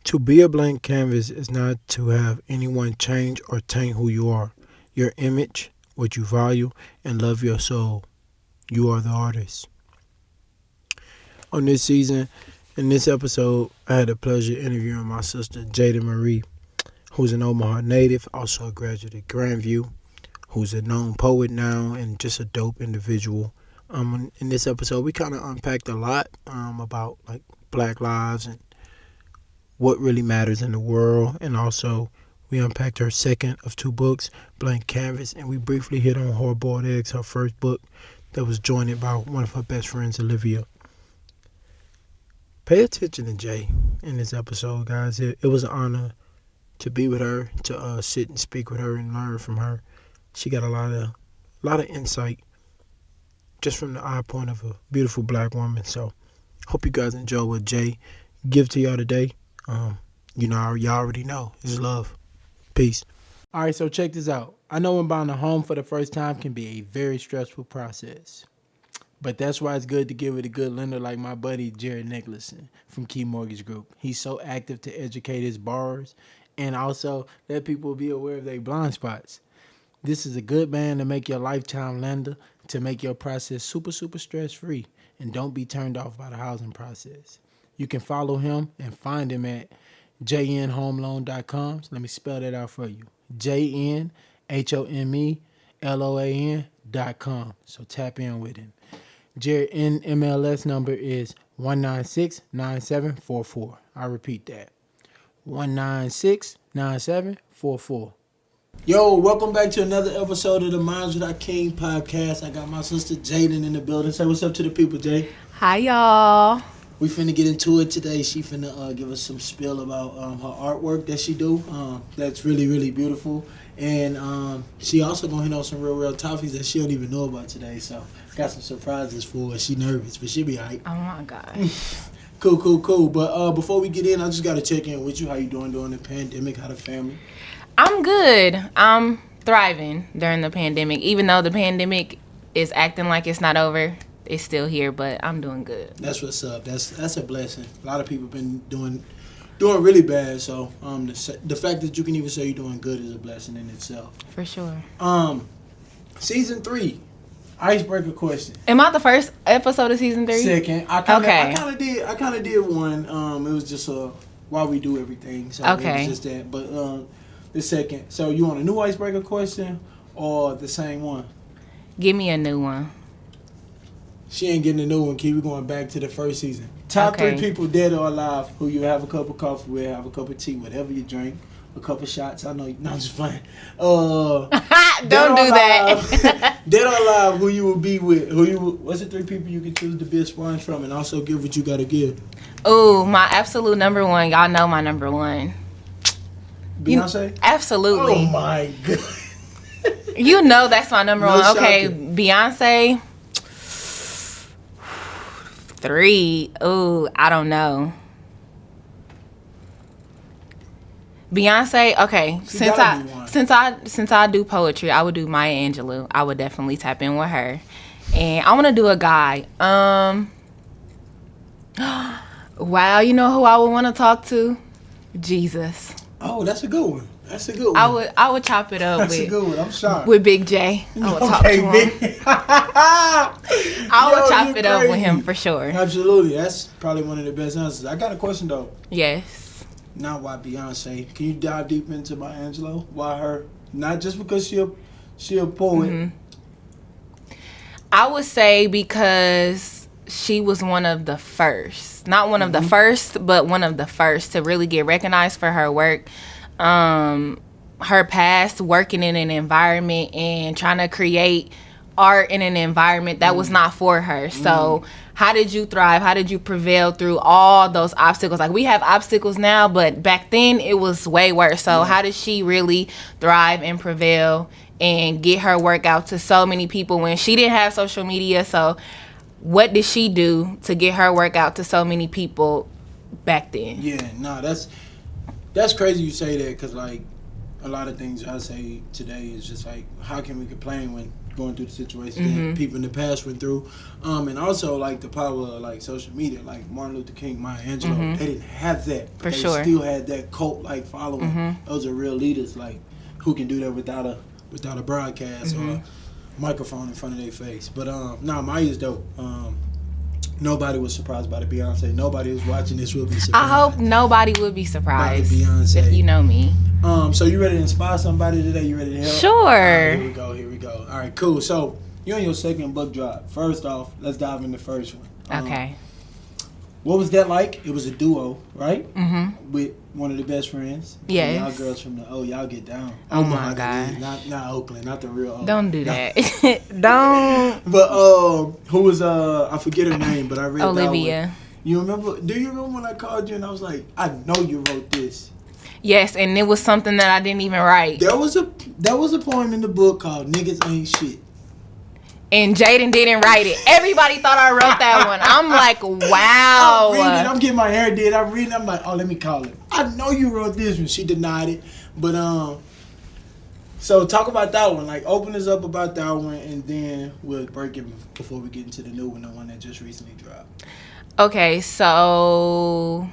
To be a blank canvas is not to have anyone change or taint who you are. Your image, what you value, and love your soul. You are the artist. On this season, in this episode, I had the pleasure of interviewing my sister, Jaiden Marie, who's an Omaha native, also a graduate at Grandview, who's a known poet now and just a dope individual. In this episode, we kind of unpacked a lot about like Black lives and what really matters in the world, and also we unpacked her second of two books, Blank Canvas, and we briefly hit on Hard Boiled Eggs, her first book that was joined by one of her best friends, Olivia. Pay attention to Jay in this episode, guys. It was an honor to be with her, to sit and speak with her and learn from her. She got a lot of insight just from the eye point of a beautiful Black woman. So hope you guys enjoy what Jay give to y'all today. Y'all already know it's love. Peace. All right, so check this out. I know when buying a home for the first time can be a very stressful process. But that's why it's good to give it a good lender like my buddy Jared Nicholson from Key Mortgage Group. He's so active to educate his borrowers and also let people be aware of their blind spots. This is a good man to make your lifetime lender, to make your process super, super stress-free, and don't be turned off by the housing process. You can follow him and find him at jnhomeloan.com. So let me spell that out for you. jnhomeloan.com. So tap in with him. Jared NMLS number is 1969744. I repeat that. 1969744. Yo, welcome back to another episode of the Minds with Hakeem podcast. I got my sister Jaiden in the building. Say what's up to the people, Jay. Hi, y'all. We finna get into it today. She finna give us some spiel about her artwork that she do. That's really, really beautiful. And she also gonna hit on some real topics that she don't even know about today. So got some surprises for her. She nervous, but she'll be alright. Oh my God. Cool. But before we get in, I just gotta check in with you. How you doing during the pandemic? How the family? I'm good. I'm thriving during the pandemic. Even though the pandemic is acting like it's not over, it's still here, but I'm doing good. That's what's up. That's a blessing. A lot of people been doing really bad. So the fact that you can even say you're doing good is a blessing in itself. For sure. Season 3, icebreaker question. Am I the first episode of season 3? Second. I kind of did one. It was just why we do everything. So okay. It was just that. But the second. So you want a new icebreaker question or the same one? Give me a new one. She ain't getting a new one. Keep going back to the first season. Top 3 people dead or alive who you have a cup of coffee with, have a cup of tea, whatever you drink, a couple shots. I know. No, I'm just playing. Don't do that. Dead or alive, who you would be with? What's the 3 people you could choose to be a sponge from, and also give what you gotta give? Ooh, my absolute number one. Y'all know my number one. Beyonce? Absolutely. Oh my God. You know that's my number one. Okay, shocking. Beyonce. 3. Ooh, I don't know. Beyonce. Okay, since I do poetry, I would do Maya Angelou. I would definitely tap in with her, and I want to do a guy. Wow, you know who I would want to talk to? Jesus. Oh, that's a good one. I would chop it up. That's a good one. I'm shocked. With Big J. I would talk to him. I would chop it up with him for sure. Absolutely. That's probably one of the best answers. I got a question though. Yes. Not why Beyonce. Can you dive deep into Maya Angelou? Why her? Not just because she a poet. Mm-hmm. I would say because she was one of the first. Not one of the first, but one of the first to really get recognized for her work. Her past working in an environment and trying to create art in an environment that was not for her. So how did you thrive? How did you prevail through all those obstacles? Like we have obstacles now, but back then it was way worse. So how did she really thrive and prevail and get her work out to so many people when she didn't have social media? So what did she do to get her work out to so many people back then? Yeah, no, that's crazy you say that because, like, a lot of things I say today is just like, how can we complain when going through the situations that people in the past went through, and also like the power of like social media, like Martin Luther King, Maya Angelou. They didn't have that, but they still had that cult like following. Those are real leaders, like who can do that without a broadcast or a microphone in front of their face. But Maya's dope. Nobody was surprised by the Beyonce. Nobody who's watching this will be surprised. I hope nobody would be surprised. By the Beyonce. If you know me. So you ready to inspire somebody today? You ready to help? Sure. Right, here we go. All right, cool. So you're on your second book drop. First off, let's dive into the first one. Okay. What was that like? It was a duo, right? With one of the best friends. Yes. Y'all girls from the y'all get down. Oh my God. Not Oakland, not the real Oakland. Don't do that. Don't. But who was I forget her name, but I read Olivia. That one. You remember? Do you remember when I called you and I was like, I know you wrote this. Yes, and it was something that I didn't even write. There was a poem in the book called "Niggas Ain't Shit." And Jaiden didn't write it. Everybody thought I wrote that one. I'm like, wow. I'm reading, I'm getting my hair did. I'm reading. I'm like, oh, let me call it. I know you wrote this one. She denied it, but so talk about that one. Like, open us up about that one, and then we'll break it before we get into the new one, the one that just recently dropped. Okay, so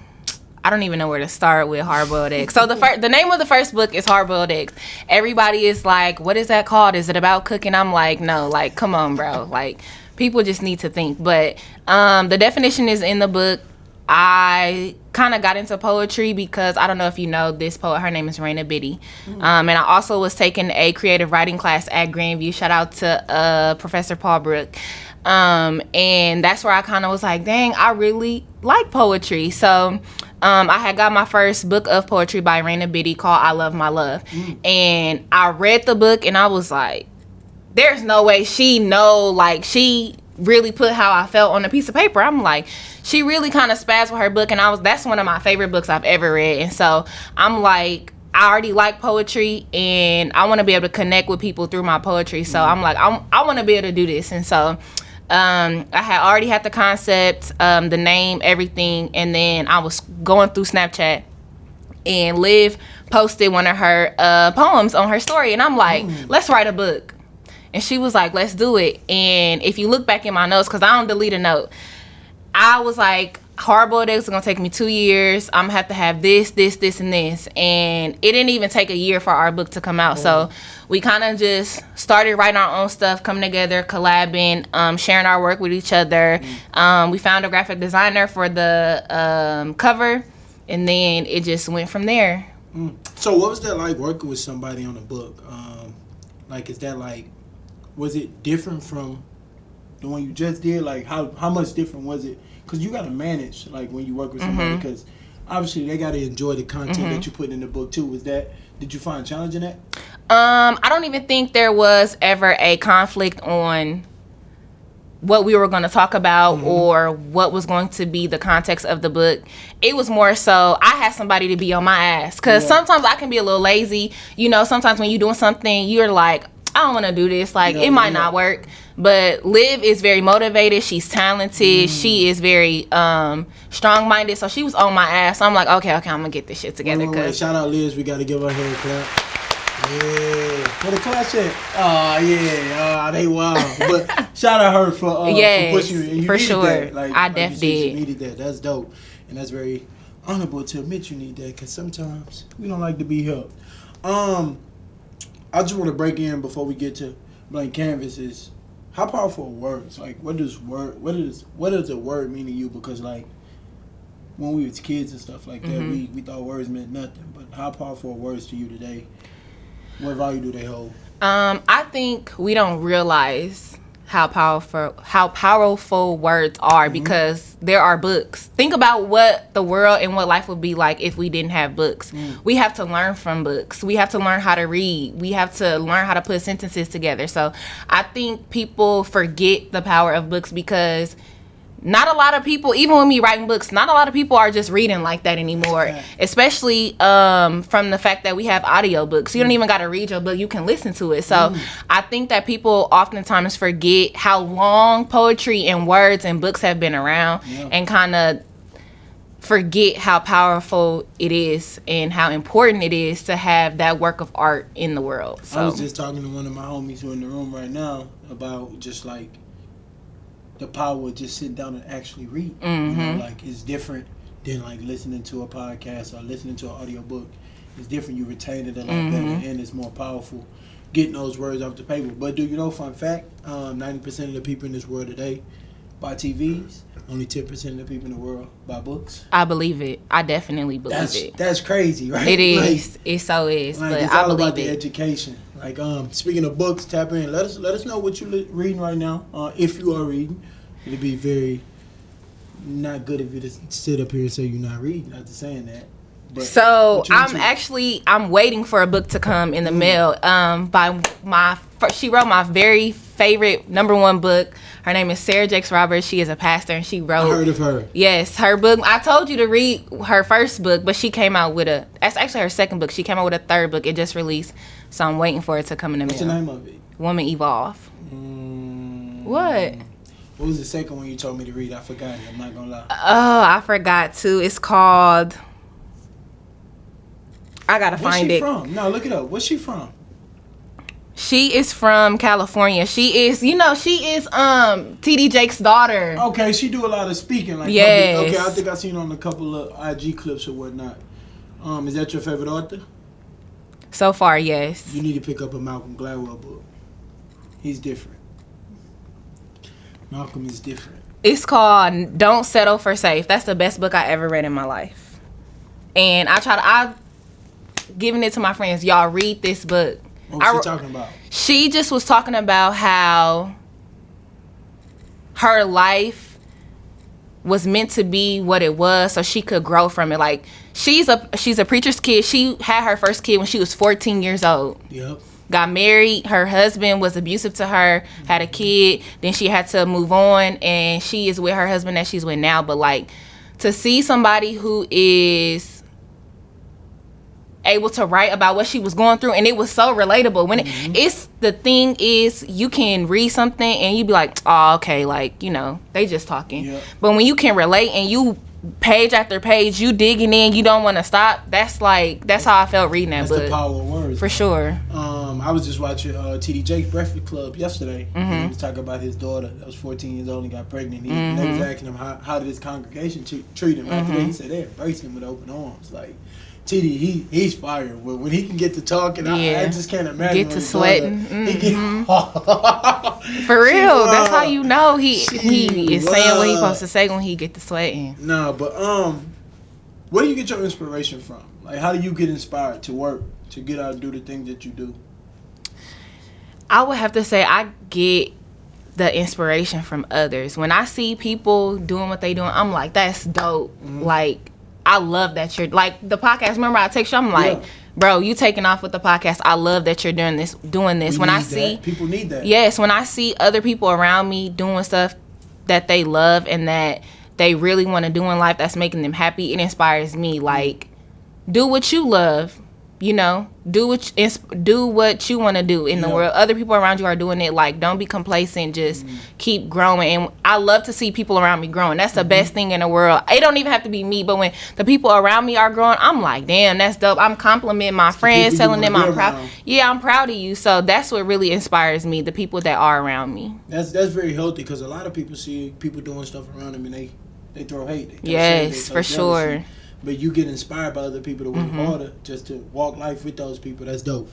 I don't even know where to start with Hard-Boiled Eggs. So the name of the first book is Hard-Boiled Eggs. Everybody is like, what is that called? Is it about cooking? I'm like, no, like, come on, bro. Like, people just need to think. But the definition is in the book. I kind of got into poetry because I don't know if you know this poet. Her name is Raina Biddy. And I also was taking a creative writing class at Grandview. Shout out to Professor Paul Brook. And that's where I kind of was like, dang, I really like poetry. So I had got my first book of poetry by Raina Biddy called I Love My Love. And I read the book and I was like, there's no way she really put how I felt on a piece of paper. I'm like, she really kind of spazzed with her book, and that's one of my favorite books I've ever read. And so I'm like, I already like poetry and I want to be able to connect with people through my poetry. So I'm like, I want to be able to do this. And so I had already had the concept, the name, everything, and then I was going through Snapchat, and Liv posted one of her poems on her story, and I'm like, let's write a book. And she was like, let's do it. And if you look back in my notes, because I don't delete a note, I was like, Hard-Boiled Eggs are going to take me 2 years. I'm going to have this, and this. And it didn't even take a year for our book to come out. So we kind of just started writing our own stuff, coming together, collabing, sharing our work with each other. We found a graphic designer for the cover, and then it just went from there. So what was that like working with somebody on a book? Like, is that like, was it different from the one you just did? Like, how much different was it? Because you got to manage, like, when you work with somebody, because obviously they got to enjoy the content that you put in the book, too. Did you find challenging that? I don't even think there was ever a conflict on what we were going to talk about or what was going to be the context of the book. It was more so I had somebody to be on my ass, because sometimes I can be a little lazy. You know, sometimes when you're doing something, you're like, I don't want to do this. Like, it might not work. But Liv is very motivated. She's talented. She is very strong-minded. So she was on my ass. So I'm like, okay, I'm going to get this shit together. Wait. Shout out Liz. We got to give her a hand clap. Yeah. For the class at? Oh, yeah. They wild. But shout out her for pushing you. And you for sure. That. Like, I definitely did. You needed that. That's dope. And that's very honorable to admit you need that, because sometimes we don't like to be helped. I just want to break in before we get to Blank Canvases. How powerful are words? Like, what does a word mean to you? Because, like, when we was kids and stuff like that, we thought words meant nothing. But how powerful are words to you today? What value do they hold? I think we don't realize how powerful words are because there are books. Think about what the world and what life would be like if we didn't have books. We have to learn from books. We have to learn how to read. We have to learn how to put sentences together. So I think people forget the power of books because not a lot of people, even when we writing books, not a lot of people are just reading like that anymore. Yeah. Especially from the fact that we have audio books. You don't even got to read your book. You can listen to it. So I think that people oftentimes forget how long poetry and words and books have been around and kind of forget how powerful it is and how important it is to have that work of art in the world. So I was just talking to one of my homies who are in the room right now about just like the power of just sitting down and actually read. Mm-hmm. You know, like it's different than like listening to a podcast or listening to an audiobook. It's different. You retain it a lot better and it's more powerful getting those words off the paper. But do you know, fun fact, 90% of the people in this world today buy TVs. Only 10% of the people in the world buy books. I believe it. I definitely believe it. That's crazy, right? It is. Like, it so is. Like, but it's I all believe about the it. education. Like, speaking of books, tap in. Let us know what you're reading right now. If you are reading, it'd be very not good if you just sit up here and say you're not reading. Not just saying that. But so I'm waiting for a book to come in the mail. She wrote my very favorite #1 book. Her name is Sarah Jakes Roberts. She is a pastor, and she wrote. I heard of her. Yes, her book. I told you to read her first book, but she came out with that's actually her second book. She came out with a third book. It just released, so I'm waiting for it to come in the mail. What's the name of it? Woman Evolve. What? What was the second one you told me to read? I forgot it. I'm not gonna lie. Oh, I forgot too. It's called. I gotta find it. Where's she from? No, look it up. Where's she from? She is from California. She is TD Jake's daughter. Okay, she do a lot of speaking. Like yes. Okay, I think I seen her on a couple of IG clips or whatnot. Is that your favorite author? So far, yes. You need to pick up a Malcolm Gladwell book. He's different. Malcolm is different. It's called Don't Settle for Safe. That's the best book I ever read in my life. And I've given it to my friends. Y'all read this book. What was she talking about? She just was talking about how her life was meant to be what it was so she could grow from it. Like, she's a preacher's kid. She had her first kid when she was 14 years old. Yep. Got married. Her husband was abusive to her. Had a kid. Then she had to move on. And she is with her husband that she's with now. But, like, to see somebody who is able to write about what she was going through, and it was so relatable. When it's the thing is, you can read something and you be like, oh, okay, like, you know, they just talking. Yep. But when you can relate and you page after page, you digging in, you don't want to stop. That's how I felt reading that book. That's the power of words. For sure. I was just watching TD Jake's Breakfast Club yesterday. And he was talking about his daughter that was 14 years old and got pregnant. They was asking him how did his congregation treat him. After that, he said they embraced him with open arms. Like, TD, he's fire. When he can get to talking, I just can't imagine. Get to sweating. For real. That's how you know he is saying what he's supposed to say when he get to sweating. No, but where do you get your inspiration from? Like, how do you get inspired to work, to get out and do the things that you do? I would have to say I get the inspiration from others. When I see people doing what they doing, I'm like, that's dope. Like, I love that you're like the podcast. Remember, I text you. I'm like, bro, you taking off with the podcast. I love that you're doing this. When I see people need that. Yes, when I see other people around me doing stuff that they love and that they really want to do in life, that's making them happy. It inspires me. Like, do what you love. You know, do what you want to do in the world. Other people around you are doing it. Like, don't be complacent. Just keep growing. And I love to see people around me growing. That's the best thing in the world. It don't even have to be me, but when the people around me are growing, I'm like, damn, that's dope. I'm complimenting my friends, telling them I'm proud. Yeah, I'm proud of you. So that's what really inspires me. The people that are around me. That's very healthy because a lot of people see people doing stuff around them and they throw hate. Yes, for sure. But you get inspired by other people to work harder, just to walk life with those people. That's dope.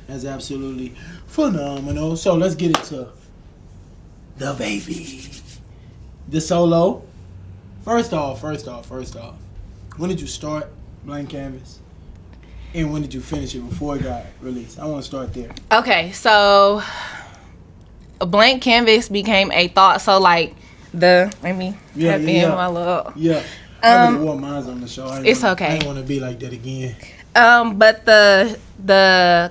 That's absolutely phenomenal. So let's get into the baby. The solo. First off. When did you start Blank Canvas? And when did you finish it before it got released? I want to start there. Okay, so a Blank Canvas became a thought. So like my little I already wore mine on the show. Okay. I didn't want to be like that again. But the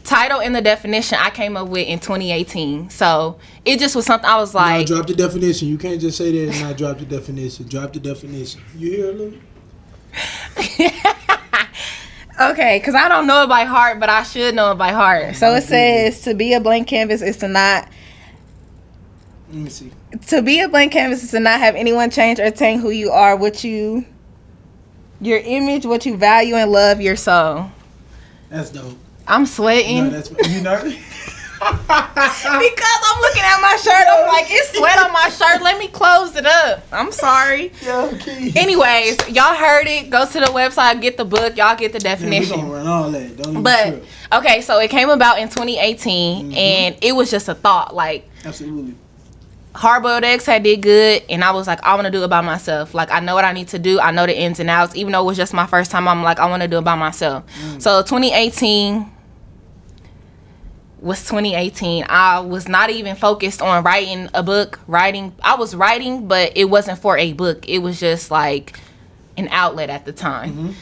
title and the definition I came up with in 2018. So it just was something I was like. No, drop the definition. You can't just say that and not drop the definition. Drop the definition. You hear, Lou? Okay, because I don't know it by heart, but I should know it by heart. So it says to be a blank canvas is to not Let me see. To be a blank canvas is to not have anyone change or taint who you are, your image, what you value and love, your soul. That's dope. I'm sweating. No, that's you nervous. Because I'm looking at my shirt, I'm like, it's sweat on my shirt. Let me close it up. I'm sorry. Yeah, okay. Anyways, y'all heard it. Go to the website, get the book. Y'all get the definition. Yeah, we gonna run all that. Don't even but trip. okay, so it came about in 2018, and it was just a thought. Like, absolutely. Hard-boiled eggs had did good, and I was like, I want to do it by myself. Like, I know what I need to do. I know the ins and outs. Even though it was just my first time, I'm like, I want to do it by myself. So 2018 was 2018. I was not even focused on writing a book. I was writing, but it wasn't for a book. It was just like an outlet at the time.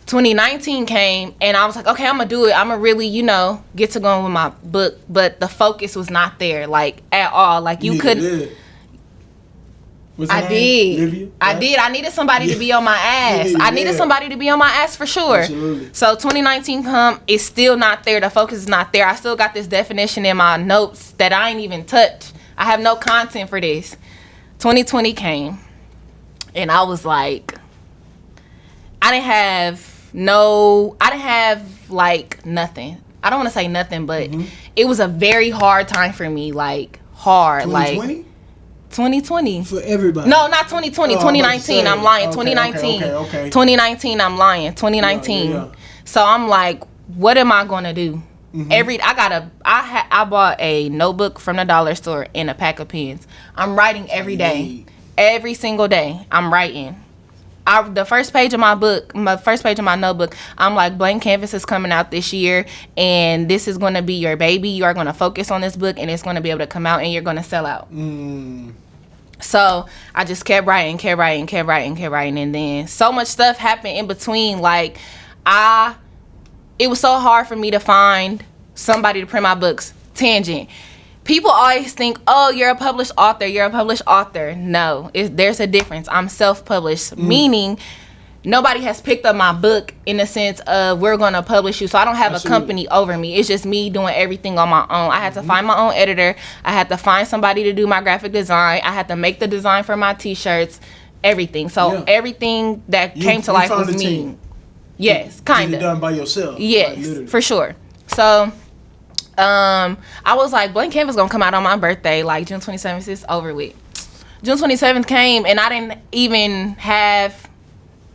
2019 came, and I was like, okay, I'm gonna do it. I'm gonna really, get to going with my book. But the focus was not there, like, at all. Like, you could. I did. Livia, right? I needed somebody to be on my ass. I needed somebody to be on my ass for sure. Absolutely. So 2019 come, it's still not there. The focus is not there. I still got this definition in my notes that I ain't even touched. I have no content for this. 2020 came, and I was like, I didn't have like nothing. I don't want to say nothing, but it was a very hard time for me. Like, hard. 2020? Like 2020. For everybody. No, not 2020. 2019. I'm lying. 2019. Okay. 2019. I'm lying. 2019. Yeah. So I'm like, what am I gonna do? I bought a notebook from the dollar store and a pack of pens. I'm writing every day. Every single day, I'm writing. The first page of my notebook, I'm like, blank canvas is coming out this year, and this is going to be your baby. You are going to focus on this book, and it's going to be able to come out, and you're going to sell out. So I just kept writing, and then so much stuff happened in between. Like, it was so hard for me to find somebody to print my books. Tangent. People always think, oh, you're a published author. No, there's a difference. I'm self-published, meaning nobody has picked up my book in the sense of we're going to publish you. So I don't have a company over me. It's just me doing everything on my own. I had to find my own editor. I had to find somebody to do my graphic design. I had to make the design for my T-shirts, everything. So everything that came to life was me. Team. Yes, kind of. Done by yourself. Yes, like, for sure. So I was like, blank canvas gonna come out on my birthday, like June 27th. It's over with. June 27th came, and I didn't even have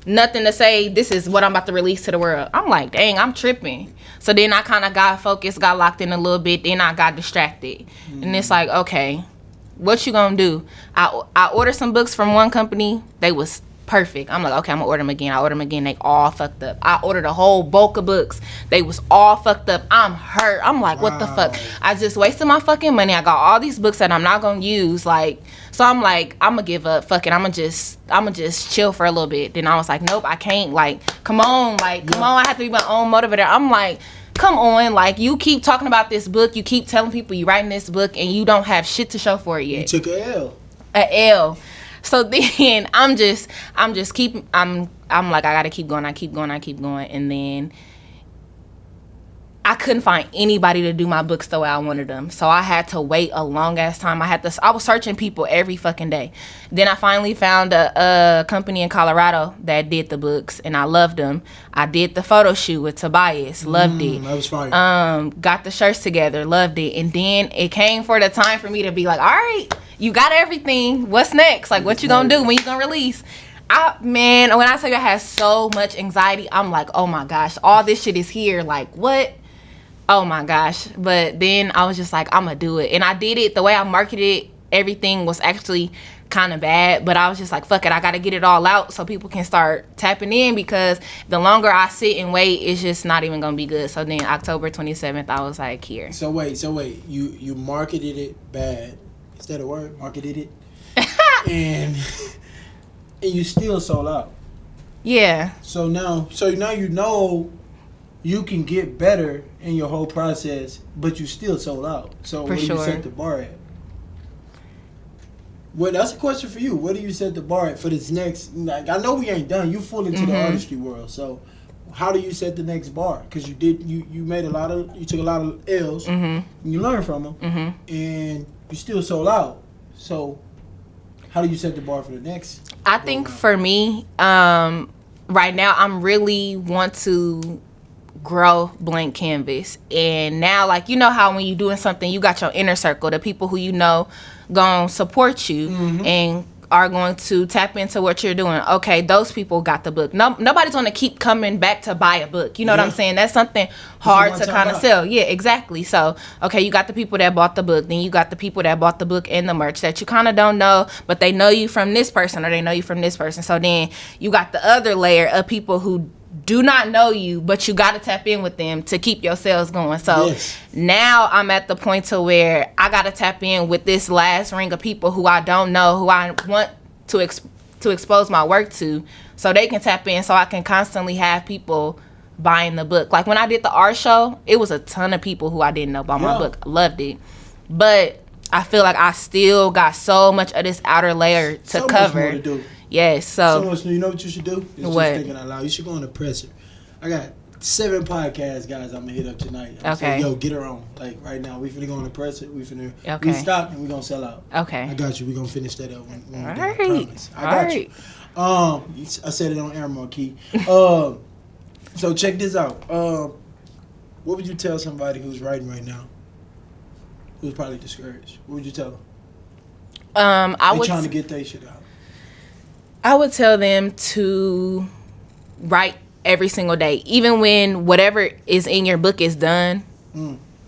nothing to say. This is what I'm about to release to the world. I'm like, dang, I'm tripping. So then I kind of got focused, got locked in a little bit. Then I got distracted, and it's like, okay, what you gonna do? I ordered some books from one company. They was perfect. I'm like, okay, I'm gonna order them again. I ordered them again. They all fucked up. I ordered a whole bulk of books. They was all fucked up. I'm hurt. I'm like, what the fuck? I just wasted my fucking money. I got all these books that I'm not gonna use. Like, so I'm like, I'm gonna give up. Fuck it. I'm gonna just chill for a little bit. Then I was like, nope, I can't. Like, come on. Like, come on. I have to be my own motivator. I'm like, come on. Like, you keep talking about this book. You keep telling people you writing this book, and you don't have shit to show for it yet. You took a L. A L. So then I'm like, I gotta keep going, and then I couldn't find anybody to do my books the way I wanted them. So I had to wait a long ass time. I was searching people every fucking day. Then I finally found a company in Colorado that did the books, and I loved them. I did the photo shoot with Tobias, loved it. That was fire. Got the shirts together, loved it. And then it came for the time for me to be like, all right, you got everything. What's next? Like, what you gonna do? When you gonna release? When I tell you I had so much anxiety, I'm like, oh my gosh, all this shit is here. Like, what? Oh my gosh. But then I was just like, I'm gonna do it. And I did it. The way I marketed it, everything was actually kind of bad. But I was just like, fuck it, I gotta get it all out so people can start tapping in, because the longer I sit and wait, it's just not even gonna be good. So then October 27th, I was like, here. So wait. You marketed it bad. Is that a word? Marketed it? and you still sold out. Yeah. So now you know you can get better in your whole process, but you still sold out. So where do you set the bar at? Well, that's a question for you. Where do you set the bar at for this next? Like, I know we ain't done. You full into the artistry world. So how do you set the next bar? Because you made you took a lot of L's, and you learned from them, and you still sold out. So how do you set the bar for the next? I think for me, right now, I'm really want to grow Blank Canvas. And now, like, you know how when you're doing something, you got your inner circle, the people who you know gonna support you and are going to tap into what you're doing. Okay, those people got the book. Nobody's gonna keep coming back to buy a book. You know what I'm saying? That's something hard to kind of sell. Yeah, exactly. So, okay, you got the people that bought the book. Then you got the people that bought the book and the merch that you kind of don't know, but they know you from this person or they know you from this person. So then you got the other layer of people who do not know you, but you got to tap in with them to keep your sales going. So now I'm at the point to where I got to tap in with this last ring of people who I don't know, who I want to expose my work to, so they can tap in, so I can constantly have people buying the book. Like when I did the art show, it was a ton of people who I didn't know about my book. I loved it. But I feel like I still got so much of this outer layer to cover. Much more to do. Yes, so much. You know what you should do? What? Just thinking out loud. You should go on the presser. I got 7 podcasts, guys. I'm gonna hit up tonight. I'm okay. Saying, yo, get her on. Like right now, we finna go on the presser. We finna. Okay. We stop and we gonna sell out. Okay. I got you. We gonna finish that up when All we right. I promise. I got you. I said it on air, Marquis. So check this out. What would you tell somebody who's writing right now, who's probably discouraged? What would you tell them? I would trying to get their shit out. I would tell them to write every single day. Even when whatever is in your book is done,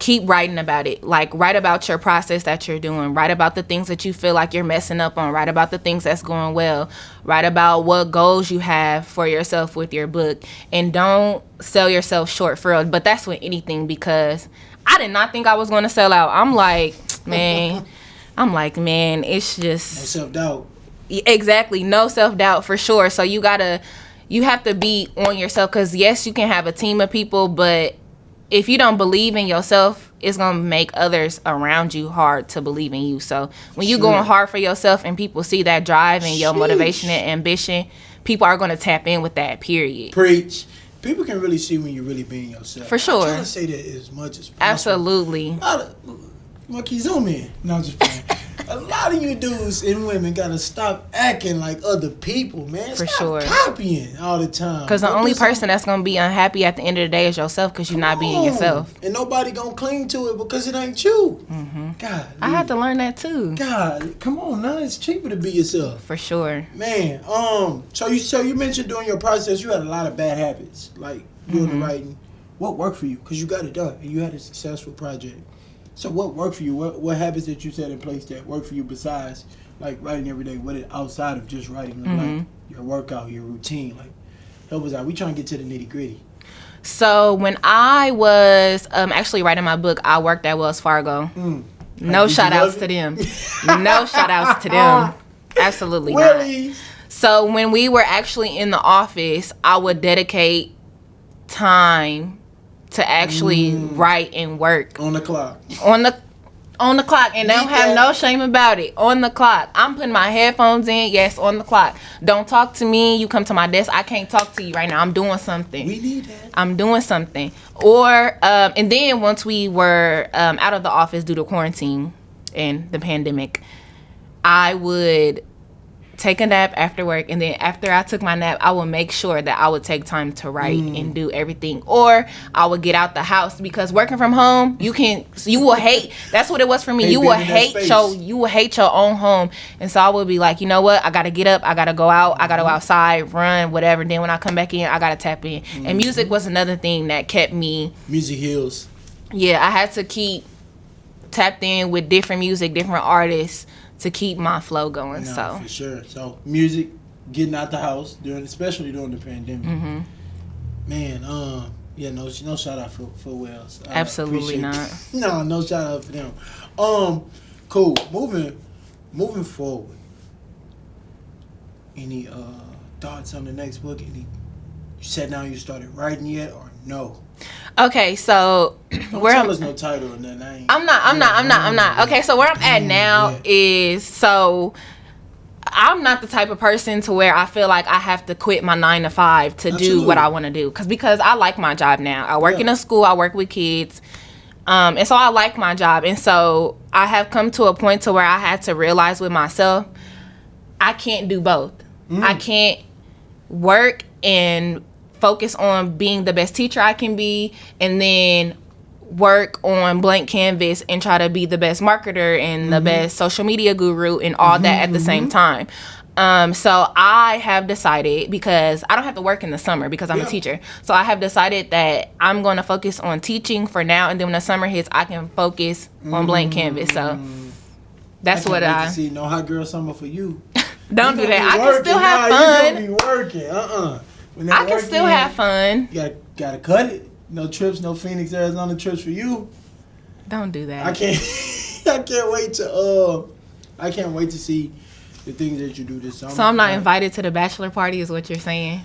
keep writing about it. Like, write about your process that you're doing. Write about the things that you feel like you're messing up on. Write about the things that's going well. Write about what goals you have for yourself with your book. And don't sell yourself short for real. But that's with anything, because I did not think I was going to sell out. I'm like, man, it's just... No self-doubt. Exactly. No self-doubt for sure. So you have to be on yourself, because yes, you can have a team of people, but if you don't believe in yourself, it's going to make others around you hard to believe in you. So when you're going hard for yourself and people see that drive and your motivation and ambition, people are going to tap in with that, period. Preach. People can really see when you're really being yourself. For sure. I'm trying to say that as much as possible. Absolutely. Marquis, zoom in. No, I'm just playing. A lot of you dudes and women gotta stop acting like other people, man. For stop sure. Copying all the time. Because the only person that's gonna be unhappy at the end of the day is yourself, because you're not being yourself. And nobody gonna cling to it because it ain't you. God, I had to learn that too. God, come on, now it's cheaper to be yourself. For sure. Man, so you mentioned during your process you had a lot of bad habits, like doing the writing. What worked for you? Because you got it done and you had a successful project. So what worked for you? What habits that you set in place that worked for you besides like writing every day? What outside of just writing, like your workout, your routine? Like, help us out. We trying to get to the nitty gritty. So when I was actually writing my book, I worked at Wells Fargo. No shout outs to them. No shout outs to them. Absolutely not. So when we were actually in the office, I would dedicate time to actually write and work on the clock. On the clock, and don't have no shame about it. On the clock, I'm putting my headphones in. Yes, on the clock. Don't talk to me. You come to my desk. I can't talk to you right now. I'm doing something. We need that. I'm doing something. Or and then once we were out of the office due to quarantine and the pandemic, I would take a nap after work, and then after I took my nap, I would make sure that I would take time to write and do everything. Or I would get out the house, because working from home, you will hate. That's what it was for me. You will hate your own home. And so I would be like, you know what? I gotta get up. I gotta go out. I gotta go outside, run, whatever. Then when I come back in, I gotta tap in. And music was another thing that kept me. Music heals. Yeah, I had to keep tapped in with different music, different artists, to keep my flow going. So for sure. So music, getting out the house especially during the pandemic. Man, no shout out for Wells. Absolutely not. No shout out for them. Cool. Moving forward. Any thoughts on the next book? You sat down, you started writing yet, or no? Okay, so don't tell us no title or nothing. I'm not. Okay, so where I'm at now is, so I'm not the type of person to where I feel like I have to quit my 9 to 5 to do what I want to do. Because I like my job now. I work in a school. I work with kids. And so I like my job. And so I have come to a point to where I had to realize with myself, I can't do both. I can't work and focus on being the best teacher I can be, and then work on blank canvas and try to be the best marketer and the best social media guru and all that at the same time. So I have decided, because I don't have to work in the summer because I'm a teacher. So I have decided that I'm going to focus on teaching for now, and then when the summer hits, I can focus on blank canvas. So that's what I see. No hot girl summer for you. Don't do that. I can still have fun. You gonna be working. I can still have fun. You gotta cut it. No trips, no Phoenix, Arizona trips for you. Don't do that. I can't wait to see the things that you do this summer. So I'm not invited to the bachelor party, is what you're saying?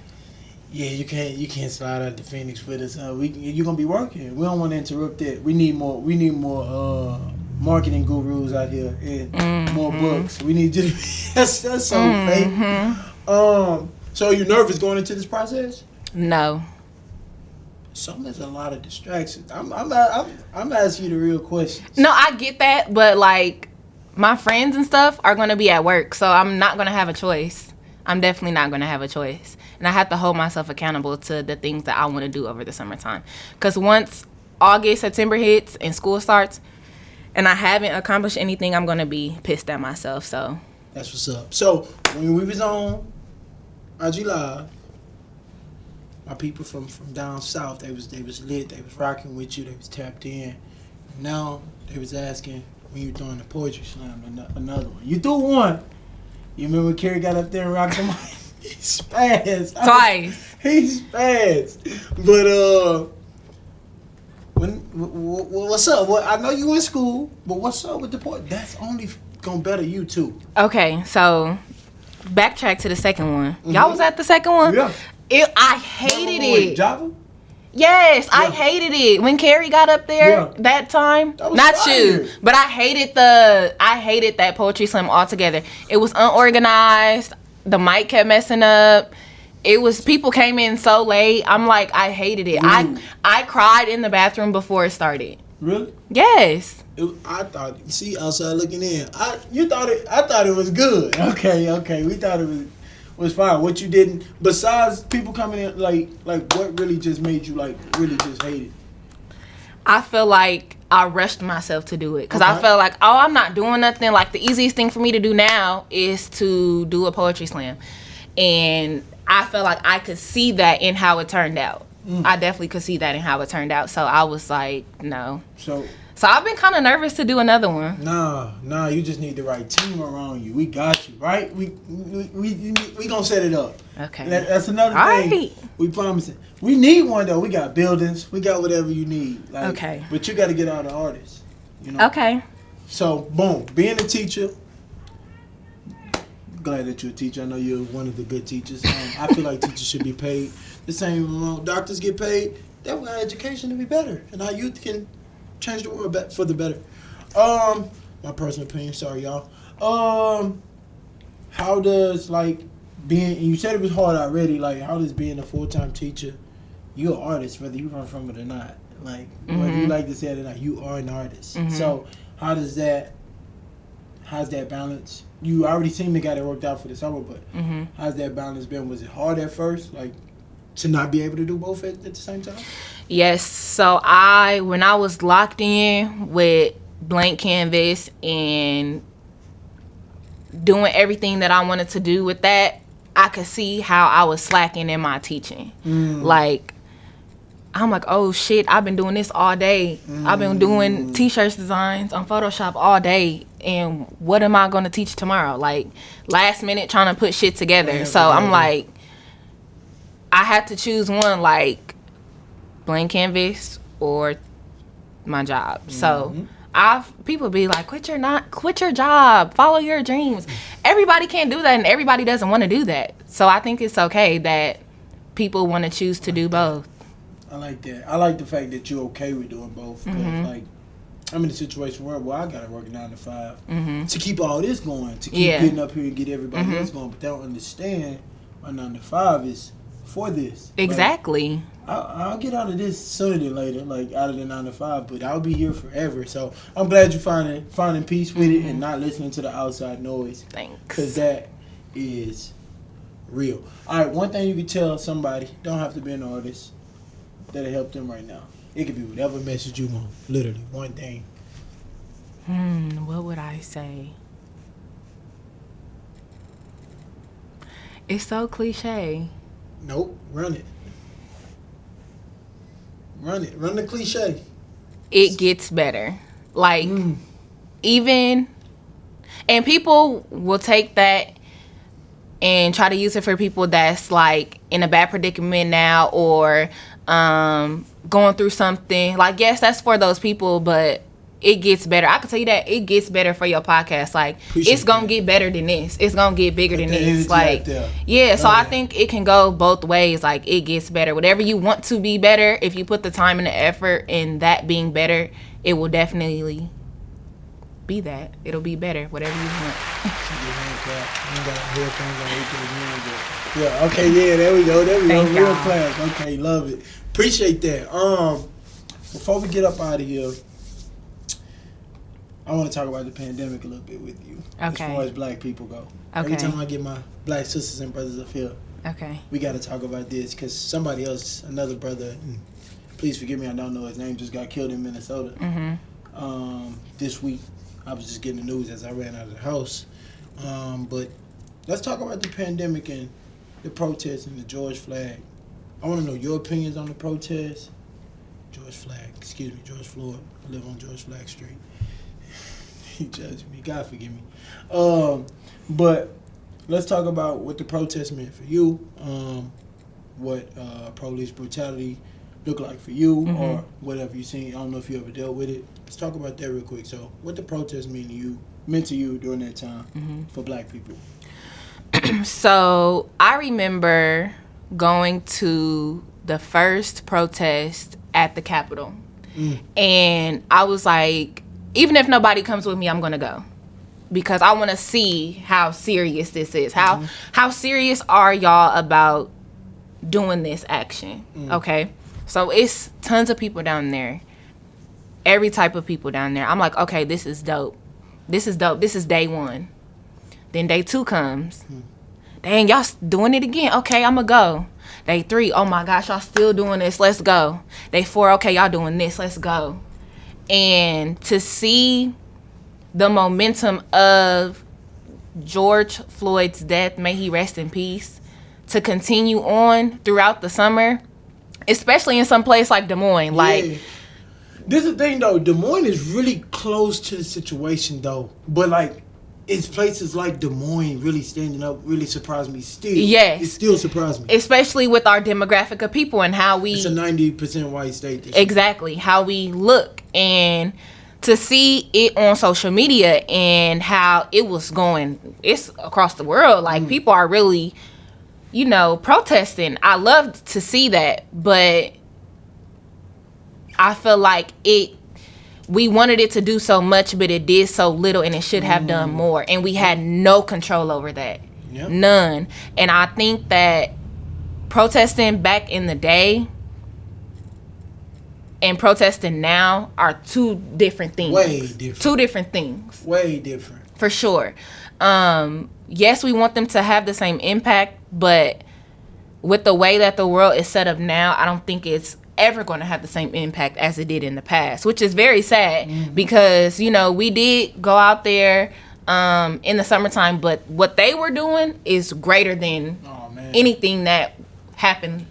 Yeah, you can't slide out to Phoenix with us. You're gonna be working. We don't want to interrupt that. We need more marketing gurus out here and more books. We need you to that's so fake. So are you nervous going into this process? No. So there's a lot of distractions. I'm asking you the real questions. No, I get that, but like my friends and stuff are gonna be at work, so I'm not gonna have a choice. I'm definitely not gonna have a choice, and I have to hold myself accountable to the things that I want to do over the summertime. Because once August, September hits and school starts, and I haven't accomplished anything, I'm gonna be pissed at myself. So that's what's up. So when we was on IG Live, my people from down south, they was lit, they was rocking with you, they was tapped in. Now they was asking when you doing the poetry slam, another one. You threw one. You remember when Kerry got up there and rocked the mic? He spazzed. Twice. He spazzed. But what's up? I know you in school, but what's up with the poetry? That's only gonna better you too. Okay, so backtrack to the second one. Y'all was at the second one? Yeah. I hated it. Java? Yes, yeah. I hated it when Carrie got up there that time. That was not fire. You, but I hated that poetry slam altogether. It was unorganized. The mic kept messing up. It was people came in so late. I'm like, I hated it. I cried in the bathroom before it started. Really? Yes. I thought. See, outside looking in. I thought it was good. Okay. We thought it was fine. What you didn't, besides people coming in, like what really just made you like really just hate it? I feel like I rushed myself to do it because I felt like, oh, I'm not doing nothing. Like the easiest thing for me to do now is to do a poetry slam, and I felt like I could see that in how it turned out. I definitely could see that in how it turned out. So I was like, no. So I've been kind of nervous to do another one. Nah, you just need the right team around you. We got you, right? We gonna set it up. Okay. That's another thing. Right. We promising. We need one though. We got buildings. We got whatever you need. Like, okay. But you got to get out of artists. You know. Okay. So boom, being a teacher. Glad that you're a teacher. I know you're one of the good teachers. I feel like teachers should be paid the same amount doctors get paid. That way our education will be better, and our youth can change the world for the better. My personal opinion. Sorry, y'all. How does like being? And you said it was hard already. Like, how does being a full-time teacher? You're an artist, whether you run from it or not. Like, whether you like to say it or not, you are an artist. So, how's that balance? You already seem to got it worked out for the summer, but how's that balance been? Was it hard at first, like to not be able to do both at the same time? Yes. So when I was locked in with blank canvas and doing everything that I wanted to do with that, I could see how I was slacking in my teaching. Like, I'm like, oh shit, I've been doing this all day. I've been doing t-shirts designs on Photoshop all day. And what am I going to teach tomorrow? Like, last minute trying to put shit together. So I'm like, I had to choose one, like blank canvas or my job. So people be like, quit your job, follow your dreams. Everybody can't do that, and everybody doesn't want to do that. So I think it's okay that people want to choose to do both. I like that. I like the fact that you're okay with doing both. Like, I'm in a situation where I gotta work 9 to 5 Mm-hmm. to keep all this going, to keep Yeah. getting up here and get everybody Mm-hmm. else going. But they don't understand my 9 to 5 is for this. Exactly. Like, I'll get out of this sooner than later, like out of the 9 to 5. But I'll be here forever. So I'm glad you're finding peace with it and not listening to the outside noise. Thanks. Because that is real. All right, one thing you can tell somebody, don't have to be an artist, that'll help them right now. It could be whatever message you want. Literally, one thing. What would I say? It's so cliche. Nope, run it. Run it. Run the cliche. It gets better. Like, even, and people will take that and try to use it for people that's like in a bad predicament now or going through something. Like, yes, that's for those people, but it gets better. I can tell you that it gets better for your podcast. Like, it's gonna get better than this. It's gonna get bigger than this. Like, yeah. So I think it can go both ways. Like, it gets better. Whatever you want to be better, if you put the time and the effort in that being better, it will definitely be that. It'll be better. Whatever you want. Yeah. Okay. Yeah. There we go. Thank Real y'all. class. Okay. Love it. Appreciate that. Before we get up out of here, I want to talk about the pandemic a little bit with you. Okay. As far as black people go. Okay. Every time I get my black sisters and brothers up here, Okay. we got to talk about this because somebody else, another brother, please forgive me, I don't know his name, just got killed in Minnesota. This week. I was just getting the news as I ran out of the house. But let's talk about the pandemic and the protests and the George flag. I want to know your opinions on the protests. George Floyd. I live on George Flag Street. He judged me. God forgive me. But let's talk about what the protest meant for you. What police brutality looked like for you, or whatever you seen. I don't know if you ever dealt with it. Let's talk about that real quick. So, what the protest meant to you during that time for black people? So I remember going to the first protest at the Capitol, and I was like, even if nobody comes with me, I'm gonna go because I want to see how serious this is. How serious are y'all about doing this action? Okay, so it's tons of people down there, every type of people down there. I'm like, okay, this is dope. This is dope. This is day one. Then day two comes. Dang, y'all doing it again. Okay, I'm going to go. Day three, oh my gosh, y'all still doing this. Let's go. Day four, okay, y'all doing this. Let's go. And to see the momentum of George Floyd's death, may he rest in peace, to continue on throughout the summer, especially in some place like Des Moines. Like, this is the thing though, Des Moines is really close to the situation though. But like, it's places like Des Moines really standing up really surprised me still. Yes. It still surprised me. Especially with our demographic of people and how we... It's a 90% white state. Exactly. How we look. And to see it on social media and how it was going, it's across the world. Like, people are really, protesting. I love to see that. But I feel like we wanted it to do so much, but it did so little, and it should have done more. And we had no control over that. Yep. None. And I think that protesting back in the day and protesting now are two different things. Way different. Two different things. Way different. For sure. Yes, we want them to have the same impact, but with the way that the world is set up now, I don't think it's ever going to have the same impact as it did in the past, which is very sad because, we did go out there in the summertime, but what they were doing is greater than anything that happened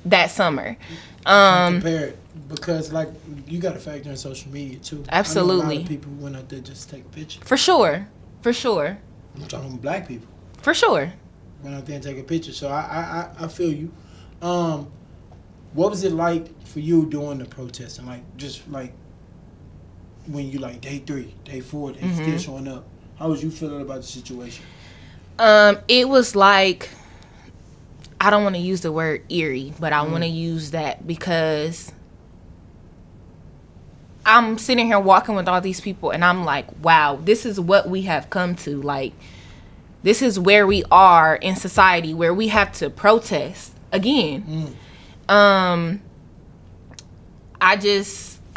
that summer. Compare it because, like, you got to factor in social media too. Absolutely. I know a lot of people went out there just to take a picture. For sure. I'm talking black people. For sure. Went out there and take a picture. So I feel you. What was it like for you doing the protesting? Like, just like when you like day 3, day 4, they still showing up. How was you feeling about the situation? It was like, I don't want to use the word eerie, but I want to use that because I'm sitting here walking with all these people, and I'm like, wow, this is what we have come to. Like, this is where we are in society, where we have to protest again. I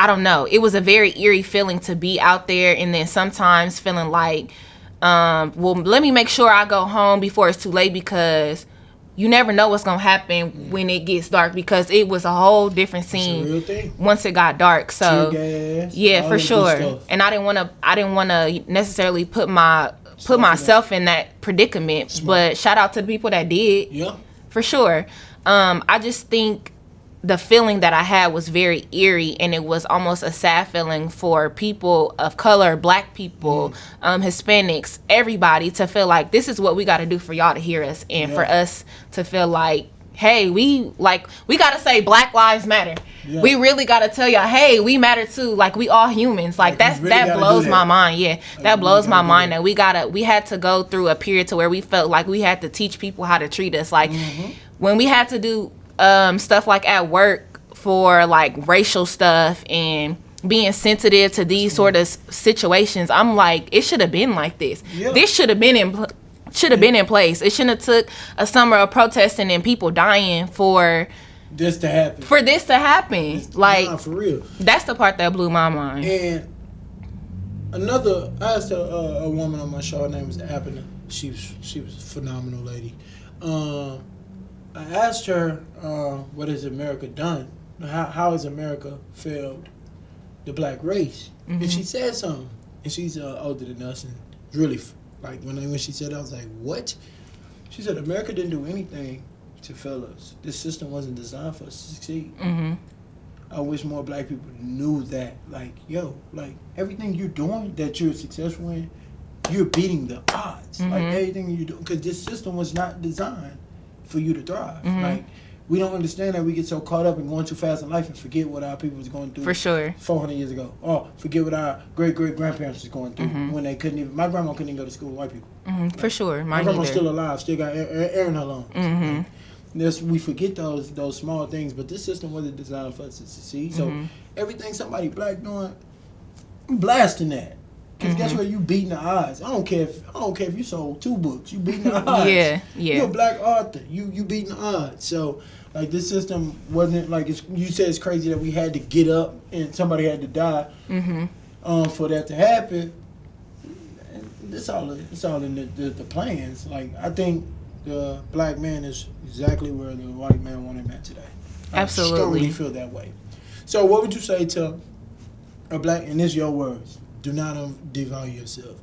don't know. It was a very eerie feeling to be out there, and then sometimes feeling like, well, let me make sure I go home before it's too late, because you never know what's gonna happen when it gets dark, because it was a whole different scene once it got dark. So gas, yeah, for sure. And I didn't want to necessarily put myself in that predicament. Smart. But shout out to the people that did. Yeah, for sure. I just think the feeling that I had was very eerie, and it was almost a sad feeling for people of color, black people, Hispanics, everybody, to feel like this is what we got to do for y'all to hear us, and for us to feel like, hey, we got to say Black Lives Matter. Yeah. We really got to tell y'all, hey, we matter too. Like, we all humans. Like that blows my mind. Yeah, that blows my mind that we had to go through a period to where we felt like we had to teach people how to treat us. Like, when we had to do stuff like at work for like racial stuff and being sensitive to these sort of situations, I'm like, it should have been like this. Yeah. This should have been in place. It shouldn't have took a summer of protesting and people dying for this to happen. Like, for real. That's the part that blew my mind. And I asked a woman on my show. Her name was Abner. She was a phenomenal lady. I asked her, what has America done? How has America failed the black race? And she said something. And she's older than us, and really, like, when she said that, I was like, what? She said, America didn't do anything to fail us. This system wasn't designed for us to succeed. I wish more black people knew that. Like, yo, like, everything you're doing that you're successful in, you're beating the odds. Like, everything you do, because this system was not designed for you to thrive. Like, we don't understand that. We get so caught up in going too fast in life and forget what our people was going through. For sure. 400 years ago. Or forget what our great-great-grandparents was going through when they couldn't even... My grandma couldn't even go to school with white people. Like, for sure. My grandma's still alive. Still got air in her lungs. Like, we forget those small things, but this system wasn't designed for us to succeed. So everything somebody black doing, I'm blasting that. Because guess what? You beating the odds. I don't care if you sold 2 books. You beating the odds. Yeah. You're a black author. You beating the odds. So, like, this system wasn't, like, you said it's crazy that we had to get up and somebody had to die for that to happen. It's all in the plans. Like, I think the black man is exactly where the white man wanted him at today. Absolutely. I strongly feel that way. So, what would you say to a black, and this is your words, do not devalue yourself.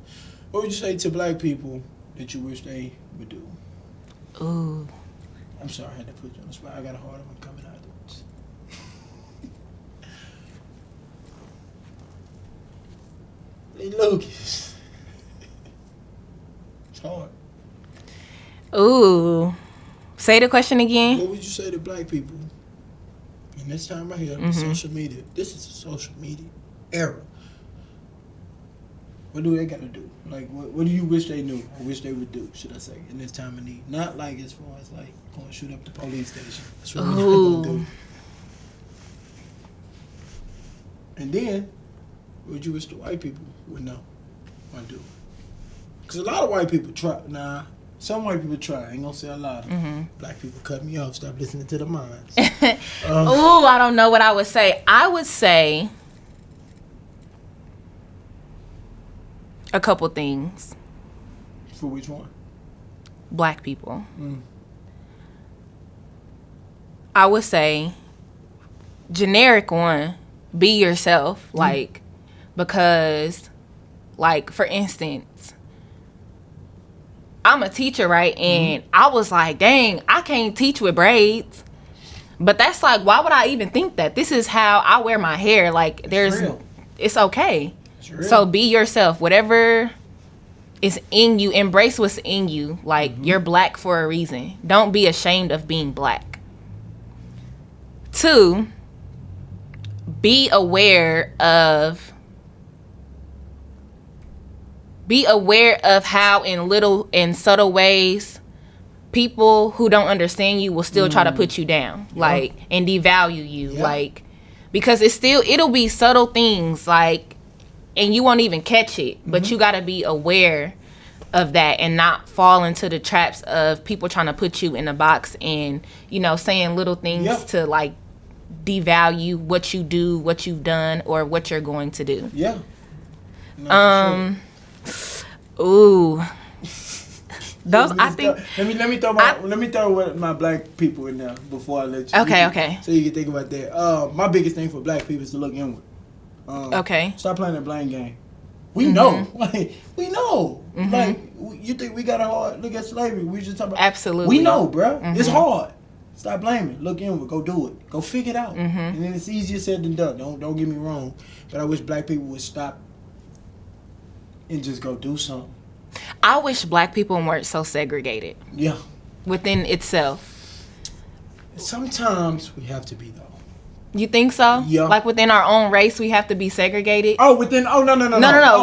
What would you say to black people that you wish they would do? Ooh. I'm sorry, I had to put you on the spot. I got a hard one coming out of this. Hey, Lucas. It's hard. Ooh. Say the question again. What would you say to black people in this time right here, social media? This is a social media era. What do they got to do? Like, what do you wish they knew or wish they would do, should I say, in this time of need? Not like as far as, like, going to shoot up the police station. That's what we're not going to do. And then, what would you wish the white people would know or do? Because a lot of white people try. Nah, some white people try. I ain't going to say a lot. Black people cut me off. Stop listening to the minds. Ooh, I don't know what I would say. I would say a couple things. For which one? Black people. I would say, generic one, be yourself. Like, because, like, for instance, I'm a teacher, right? And I was like, dang, I can't teach with braids. But that's like, why would I even think that? This is how I wear my hair. Like, it's okay. So be yourself. Whatever is in you, embrace what's in you. Like, you're black for a reason. Don't be ashamed of being black. 2, be aware of how in little and subtle ways people who don't understand you will still try to put you down, like, and devalue you. Like, because it'll be subtle things like, and you won't even catch it, but you got to be aware of that and not fall into the traps of people trying to put you in a box and, you know, saying little things to like devalue what you do, what you've done, or what you're going to do. Yeah. No, Ooh. Those I think. Let me throw my black people in there before I let you. Okay. So you can think about that. My biggest thing for black people is to look inward. Okay. Stop playing that blame game. We know, like we know, like you think we got a hard look at slavery? We just talk about absolutely. We know, bro. It's hard. Stop blaming. Look inward. Go do it. Go figure it out. And then it's easier said than done. Don't get me wrong, but I wish black people would stop and just go do something. I wish black people weren't so segregated. Yeah. Within itself. Sometimes we have to be though. You think so? Yeah. Like within our own race, we have to be segregated. Oh, within. Oh, no. No.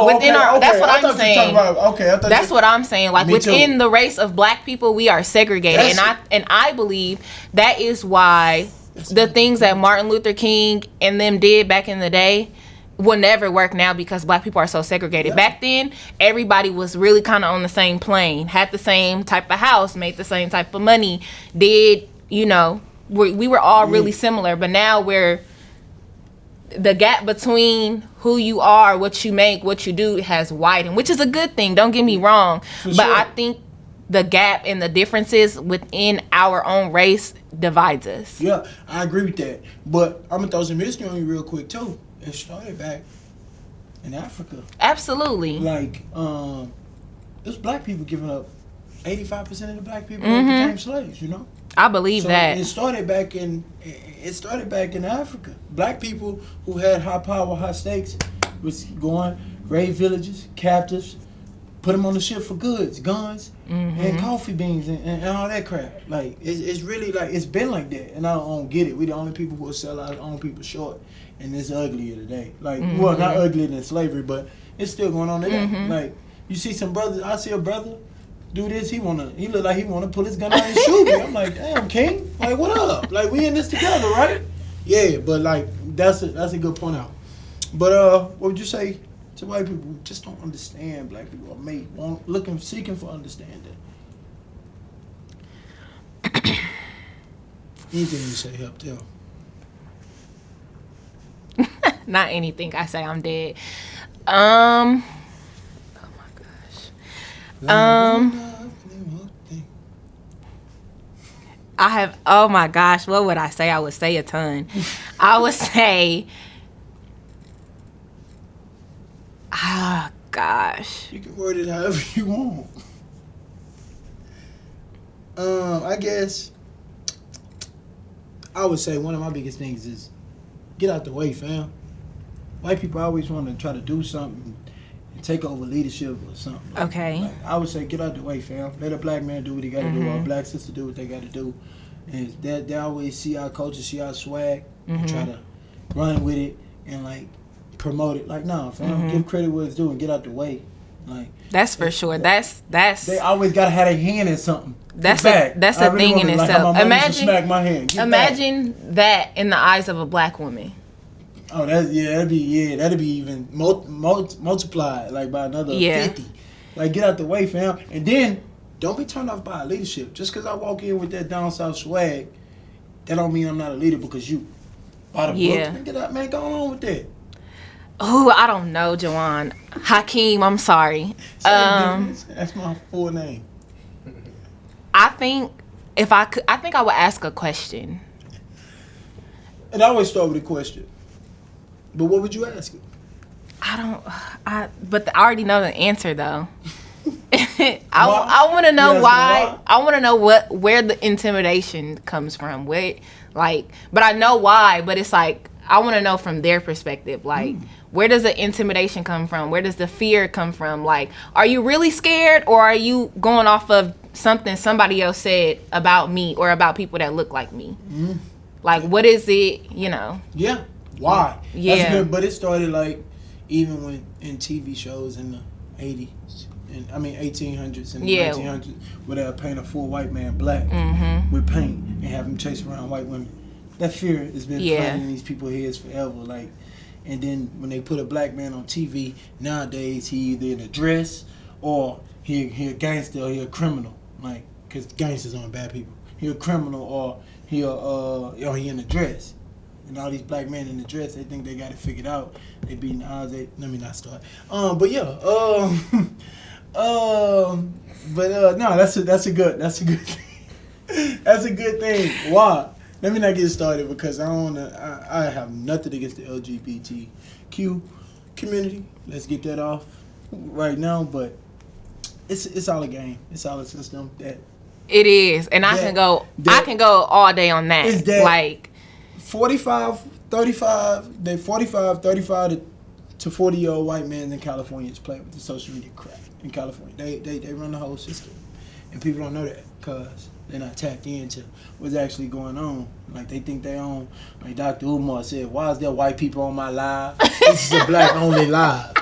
Within our. That's what I'm saying. Okay. That's what I'm saying. Like within too. the race of black people, we are segregated, and I believe that is why the things that Martin Luther King and them did back in the day will never work now because black people are so segregated. Yeah. Back then, everybody was really kind of on the same plane, had the same type of house, made the same type of money, did, you know, we were all really similar. But now the gap between who you are, what you make, what you do has widened, which is a good thing. Don't get me wrong. But I think the gap and the differences within our own race divides us. Yeah, I agree with that. But I'm going to throw some history on you real quick, too. It started back in Africa. Absolutely. Like, there's black people giving up 85% of the black people who became slaves, you know? I believe that. It started back in Africa. Black people who had high power, high stakes was going, raid villages, captives, put them on the ship for goods, guns, and coffee beans and all that crap. Like, it's really like, it's been like that. And I don't get it. We the only people who will sell our own people short. And it's uglier today. Like, well, not uglier than slavery, but it's still going on today. Like, you see some brothers, I see a brother do this, he look like he wanna pull his gun out and shoot me. I'm like, damn, King, like, what up? Like, we in this together, right? Yeah, but like, that's a good point out. But what would you say to white people who just don't understand black people are seeking for understanding? Anything you say help them. Not anything I say, I'm dead. Oh my gosh. I have, oh my gosh, what would I say? I would say a ton. I would say, gosh. You can word it however you want. I guess I would say one of my biggest things is get out the way, fam. White people always want to try to do something and take over leadership or something. Okay. Like, I would say get out the way, fam. Let a black man do what he got to do, or a black sister do what they got to do. And they always see our culture, see our swag, and try to run with it and like promote it. Like, nah, fam, give credit where it's due and get out the way. Like, that's for sure. That's they always gotta have a hand in something. That's a thing in itself. Imagine smack my hand. Imagine that in the eyes of a black woman. Oh, that'd be even multiplied like by another 50. Like, get out the way, fam. And then don't be turned off by leadership. Just because I walk in with that down south swag, that don't mean I'm not a leader because you bought a book. Man, get out, man. Go on with that. Oh, I don't know, Jawan. Hakeem, I'm sorry. That's my full name. I think I would ask a question. And I always start with a question. But what would you ask it? But I already know the answer though. I want to know why. I want to know where the intimidation comes from. But I know why. But it's like I want to know from their perspective. Like, where does the intimidation come from? Where does the fear come from? Like, are you really scared, or are you going off of something somebody else said about me or about people that look like me? Like, what is it? You know? Yeah. Why? Yeah. That's good. But it started like even when in TV shows in the 80s. 1800s and 1900s, where they'll paint a full white man black with paint and have him chase around white women. That fear has been Yeah. planted in these people's heads forever. Like, and then when they put a black man on TV nowadays, he either in a dress or he a gangster or he a criminal. Like, cause gangsters aren't bad people. He a criminal or he in a dress. And all these black men in the dress, they think they got it figured out. They beating the odds. Let me not start. But yeah. No, that's a good thing. That's a good thing. Why? Let me not get started because I have nothing against the LGBTQ community. Let's get that off right now. But it's all a game. It's all a system that. It is, and I can go all day on that. Is that like 45, 35, they 45, 35 to 40-year-old white men in California is playing with the social media crap in California. They run the whole system, and people don't know that because they're not tapped into what's actually going on. Like they think they own. Like Dr. Umar said, "Why is there white people on my live? This is a black only live."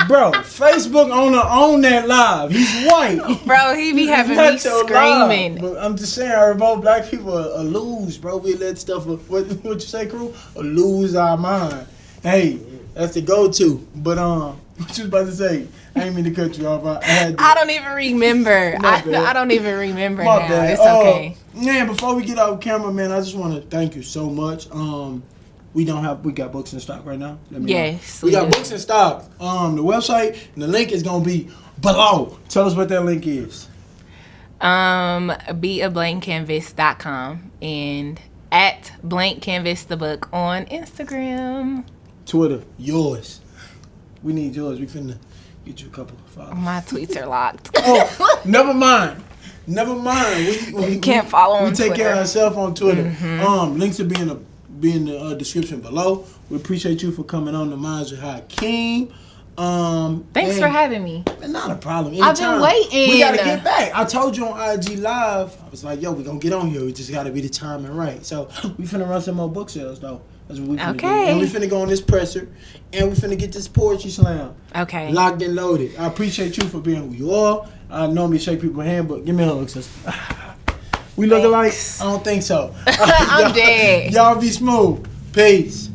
Bro, Facebook owner own that live. He's white. Bro, he be having me screaming. But I'm just saying, our both black people are lose, bro. We let stuff. What you say, crew? Lose our mind. Hey, that's the go-to. But what you was about to say? I ain't mean to cut you off. I don't even remember. I don't even remember My now. bad. It's okay. Man, before we get off camera, man, I just want to thank you so much. We got books in stock right now. Yes, we got books in stock. The website and the link is gonna be below. Tell us what that link is. Beablankcanvas.com and at Blank Canvas the book on Instagram. Twitter, yours. We need yours. We finna get you a couple of followers. My tweets are locked. Oh, never mind. We can't follow on We take Twitter. care of ourselves on Twitter. Mm-hmm. Links will be in the description below. We appreciate you for coming on the Minds with Hakeem. Thanks for having me. Not a problem. I've been waiting. We gotta get back. I told you on IG Live, I was like, yo, we gonna get on here. We just gotta be the timing right. So we finna run some more book sales though. That's what we finna do. And we finna go on this presser and we finna get this poetry slam. Okay. Locked and loaded. I appreciate you for being who you are. I normally shake people's hand, but give me a hug, sister. We look alike? I don't think so. I'm dead. Y'all be smooth. Peace.